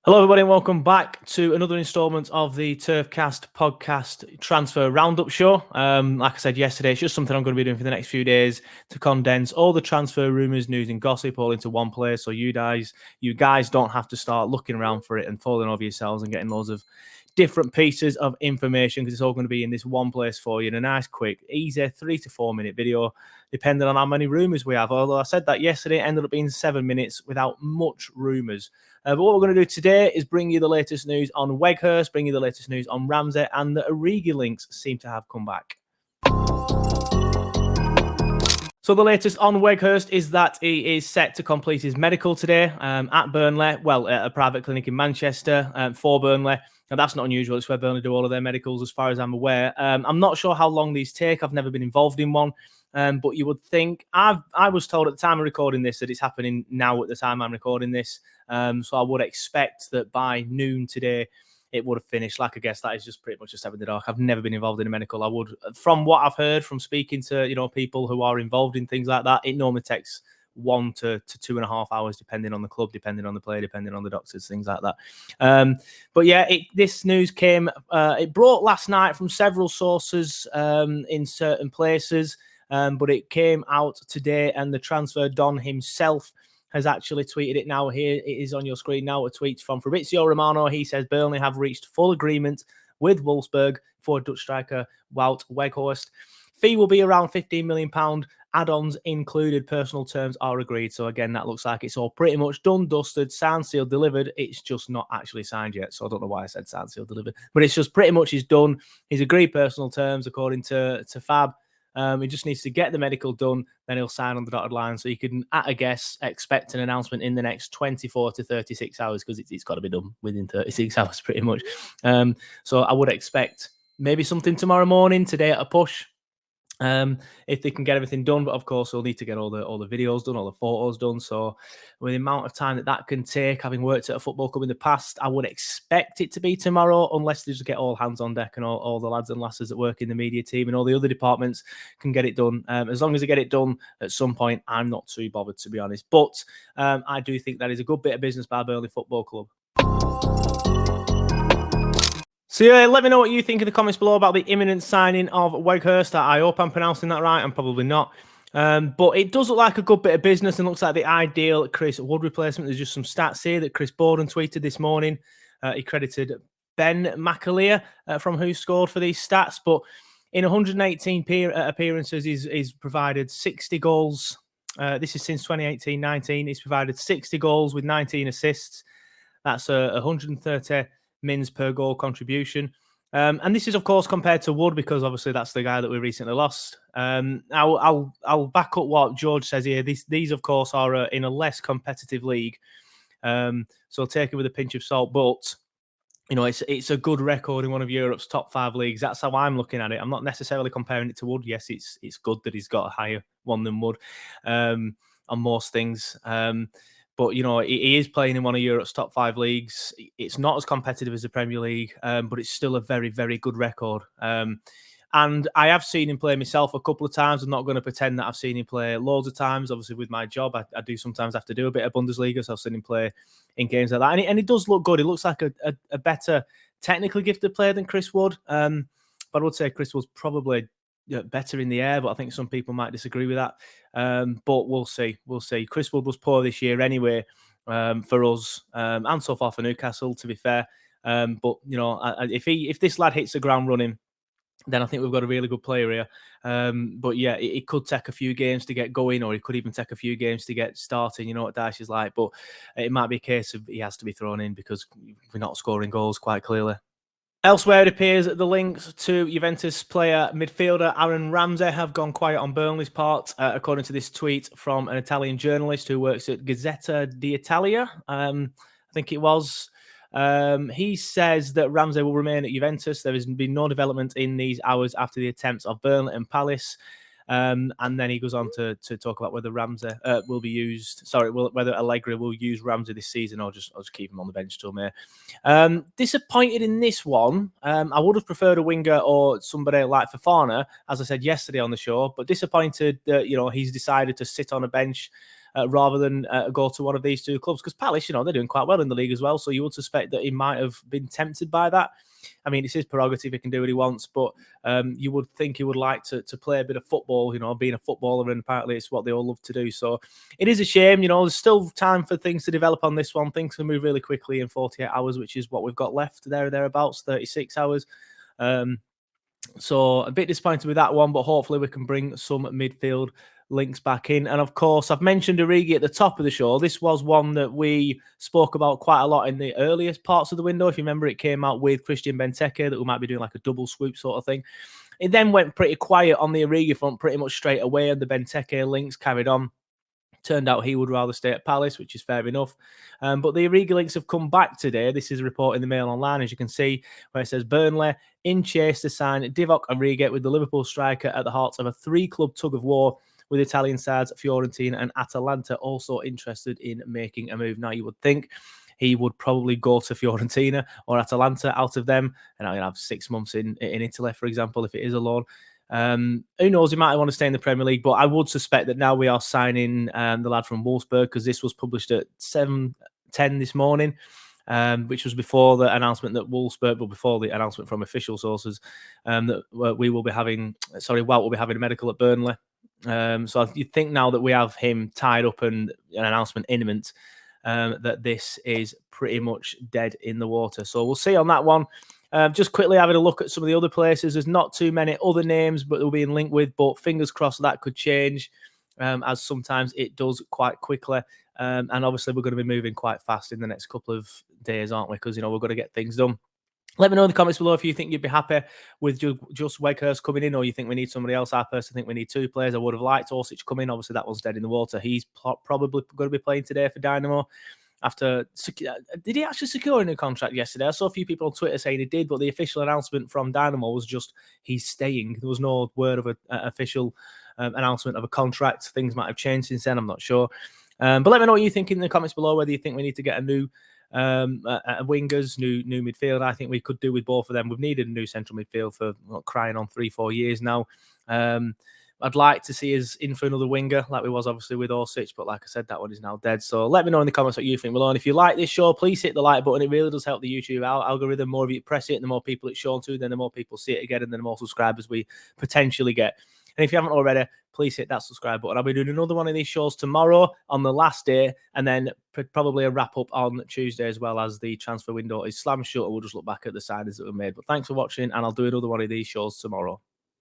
Hello, everybody, and welcome back to another instalment of the Turfcast podcast transfer roundup show. Like I said yesterday, it's just something I'm going to be doing for the next few days to condense all the transfer rumours, news, and gossip all into one place, so you guys don't have to start looking around for it and falling over yourselves and getting loads of different pieces of information, because it's all going to be in this one place for you in a nice, quick, easy 3 to 4 minute video, depending on how many rumours we have. Although I said that yesterday, it ended up being 7 minutes without much rumours. But what we're going to do today is bring you the latest news on Weghorst, bring you the latest news on Ramsey, and the Origi links seem to have come back. So the latest on Weghorst is that he is set to complete his medical today at Burnley, well, at a private clinic in Manchester for Burnley. Now, that's not unusual. It's where Burnley do all of their medicals, as far as I'm aware. I'm not sure how long these take. I've never been involved in one. But you would think, I was told at the time of recording this that it's happening now at the time I'm recording this. So I would expect that by noon today, it would have finished. Like, I guess that is just pretty much a stab in the dark. I've never been involved in a medical. I would, from what I've heard from speaking to, people who are involved in things like that, it normally takes 1 to 2.5 hours, depending on the club, depending on the player, depending on the doctors, things like that. But yeah, this news came, it broke last night from several sources in certain places. But it came out today, and the transfer don himself has actually tweeted it now. Here it is on your screen now, a tweet from Fabrizio Romano. He says Burnley have reached full agreement with Wolfsburg for Dutch striker Wout Weghorst. Fee will be around £15 million. Add-ons included. Personal terms are agreed. So again, that looks like it's all pretty much done, dusted, signed, sealed, delivered. It's just not actually signed yet. So I don't know why I said signed, sealed, delivered. But it's just pretty much is done. He's agreed personal terms according to Fab. He just needs to get the medical done, then he'll sign on the dotted line. So you can, at a guess, expect an announcement in the next 24 to 36 hours, because it's got to be done within 36 hours pretty much. So I would expect maybe something tomorrow morning, today at a push, if they can get everything done. But of course, they'll need to get all the videos done, all the photos done. So with the amount of time that can take, having worked at a football club in the past, I would expect it to be tomorrow, unless they just get all hands on deck and all the lads and lasses that work in the media team and all the other departments can get it done. As long as they get it done at some point, I'm not too bothered, to be honest. But I do think that is a good bit of business by Burnley Football Club. So yeah, let me know what you think in the comments below about the imminent signing of Weghorst. I hope I'm pronouncing that right. I'm probably not. But it does look like a good bit of business and looks like the ideal Chris Wood replacement. There's just some stats here that Chris Borden tweeted this morning. He credited Ben McAleer from Who Scored for these stats. But in 118 appearances, he's provided 60 goals. This is since 2018-19. He's provided 60 goals with 19 assists. That's 130 mins per goal contribution. And this is, of course, compared to Wood, because obviously that's the guy that we recently lost. I'll back up what George says here. These of course, are in a less competitive league. So take it with a pinch of salt. But, it's a good record in one of Europe's top 5 leagues. That's how I'm looking at it. I'm not necessarily comparing it to Wood. Yes, it's good that he's got a higher one than Wood on most things. But, he is playing in one of Europe's top 5 leagues. It's not as competitive as the Premier League, but it's still a very, very good record. And I have seen him play myself a couple of times. I'm not going to pretend that I've seen him play loads of times. Obviously, with my job, I do sometimes have to do a bit of Bundesliga, so I've seen him play in games like that. And it does look good. It looks like a better technically gifted player than Chris Wood. But I would say Chris Wood's probably better in the air, but I think some people might disagree with that. But we'll see. Chris Wood was poor this year anyway for us, and so far for Newcastle, to be fair. But if this lad hits the ground running, then I think we've got a really good player here. But yeah, it could take a few games to get going, or it could even take a few games to get starting. You know what Daesh is like. But it might be a case of he has to be thrown in because we're not scoring goals quite clearly. Elsewhere, it appears that the links to Juventus player midfielder Aaron Ramsey have gone quiet on Burnley's part, according to this tweet from an Italian journalist who works at Gazzetta d'Italia, I think it was. He says that Ramsey will remain at Juventus. There has been no development in these hours after the attempts of Burnley and Palace. And then he goes on to talk about whether Ramsey will be used. Whether Allegri will use Ramsey this season or just keep him on the bench till May. Disappointed in this one. I would have preferred a winger or somebody like Fofana, as I said yesterday on the show. But disappointed that he's decided to sit on a bench rather than go to one of these two clubs. Because Palace, they're doing quite well in the league as well, so you would suspect that he might have been tempted by that. I mean, it's his prerogative; he can do what he wants, but you would think he would like to play a bit of football, being a footballer, and apparently it's what they all love to do. So it is a shame, there's still time for things to develop on this one. Things can move really quickly in 48 hours, which is what we've got left there, thereabouts, 36 hours. So a bit disappointed with that one, but hopefully we can bring some midfield links back in. And of course, I've mentioned Origi at the top of the show. This was one that we spoke about quite a lot in the earliest parts of the window. If you remember, it came out with Christian Benteke that we might be doing like a double swoop sort of thing. It then went pretty quiet on the Origi front pretty much straight away, and the Benteke links carried on. Turned out he would rather stay at Palace, which is fair enough. But the Origi links have come back today. This is a report in the Mail Online, as you can see, where it says Burnley in chase to sign Divock Origi, with the Liverpool striker at the heart of a three-club tug of war, with Italian sides Fiorentina and Atalanta also interested in making a move. Now, you would think he would probably go to Fiorentina or Atalanta out of them, and I'll have 6 months in Italy, for example, if it is a loan. Who knows, he might want to stay in the Premier League, but I would suspect that now we are signing the lad from Wolfsburg, because this was published at 7:10 this morning, which was before the announcement that Wolfsburg, but before the announcement from official sources, that Wout will be having a medical at Burnley. So you think now that we have him tied up and an announcement imminent, that this is pretty much dead in the water. So we'll see on that one. Just quickly having a look at some of the other places. There's not too many other names, but they'll be in linked with. But fingers crossed that could change, as sometimes it does quite quickly. And obviously we're going to be moving quite fast in the next couple of days, aren't we? Because we're going to get things done. Let me know in the comments below if you think you'd be happy with just Weghorst coming in, or you think we need somebody else. I personally think we need two players. I would have liked Orsic come in. Obviously, that one's dead in the water. He's probably going to be playing today for Dynamo. Did he actually secure a new contract yesterday? I saw a few people on Twitter saying he did, but the official announcement from Dynamo was just he's staying. There was no word of an official announcement of a contract. Things might have changed since then. I'm not sure. But let me know what you think in the comments below, whether you think we need to get a new wingers, new midfield. I think we could do with both of them. We've needed a new central midfield for crying on 3-4 years now. I'd like to see us in for another winger, like we was obviously with Orsic, but like I said, that one is now dead. So let me know in the comments what you think below. And if you like this show, please hit the like button. It really does help the YouTube algorithm. The more of you press it, the more people it's shown to, then the more people see it again, and then the more subscribers we potentially get. And if you haven't already, please hit that subscribe button. I'll be doing another one of these shows tomorrow on the last day, and then probably a wrap up on Tuesday, as well, as the transfer window is slammed shut. We'll just look back at the signings that were made. But thanks for watching, and I'll do another one of these shows tomorrow.